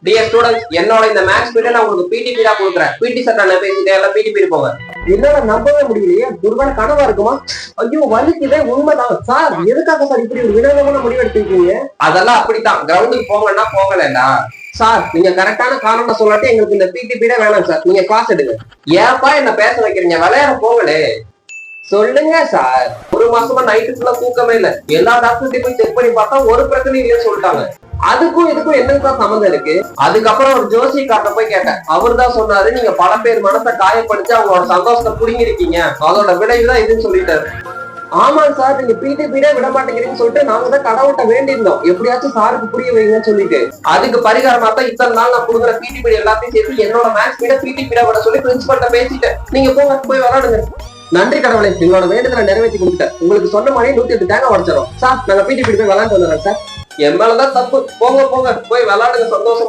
Dear students, என்னோட இந்த maths period நான் உங்களுக்கு பிடி பீடா கொடுக்குறேன். பிடி சார் நான் பேசிட்டே எல்லாம் பிடி பீரியட் போங்க. என்னால நம்பவே முடியலையே, ஒருவேளை கனவா இருக்குமா? ஐயோ வலிக்குதே, உண்மைதான் சார். எதுக்காக சார் இப்படி ஒரு வினோதமான முடிவு எடுத்துருக்கீங்க? அதெல்லாம் அப்படித்தான், கிரவுண்டுக்கு போங்கன்னா போகலடா. சார் நீங்க கரெக்டான காரணம் சொல்லாட்டி எங்களுக்கு இந்த பிடி பீடே வேணாம் சார். நீங்க கிளாஸ் எடுங்க. ஏப்பா என்ன பேச வைக்கிறீங்க? விளையாட போங்களே. சொல்லுங்க சார். ஒரு மாசமா நைட்டு ஃபுல்லா தூக்கமே இல்ல. எல்லா டாக்டர்கிட்ட போய் செக் பண்ணி பார்த்தா ஒரு பிரச்சனையும் இல்லைன்னு சொல்லிட்டாங்க. அதுக்கும் இதுக்கும் என்னதான் சம்மந்தம் இருக்கு? அதுக்கப்புறம் ஒரு ஜோசியக்காரனை போய் கேட்டேன். அவர் தான் சொன்னாரு, நீங்க பல பேர் மனசை காயப்படுத்தி அவங்களோட சந்தோஷத்தை புடுங்கிருக்கீங்க, அதோட விளைவுதான் இதுன்னு சொல்லிட்டாரு. ஆமாங்க சார், நீங்க பிடி பீடே விட மாட்டேங்கிறீங்கன்னு சொல்லிட்டு நாங்க தான் கடவுள்கிட்ட வேண்டியிருந்தோம், எப்படியாச்சும் சாருக்கு புரிய வைங்கன்னு சொல்லிட்டு. அதுக்கு பரிகாரமா தான் இத்தனை நாள் நான் கொடுக்குற பிடி பீரியட் எல்லாத்தையும் சேர்த்து என்னோட மேக்ஸ் பீட பிடி பீட விட சொல்லி பிரின்சிபல்ட்ட பேசிட்டேன். நீங்க போங்க, போய் விளையாடுங்க. நன்றி கடவுளே, உங்களோட வேண்டுதலை நிறைவேற்றி கொடுத்தேன். உங்களுக்கு சொன்ன மாதிரி 108 தேங்காய் உடைச்சிடும் சார். நாங்க பிடி பீடி போய் விளையாண்டு வந்துடுறோம் சார். என் மேலதான் தப்பு. போங்க போங்க, போய் விளையாடுங்க சந்தோஷமா.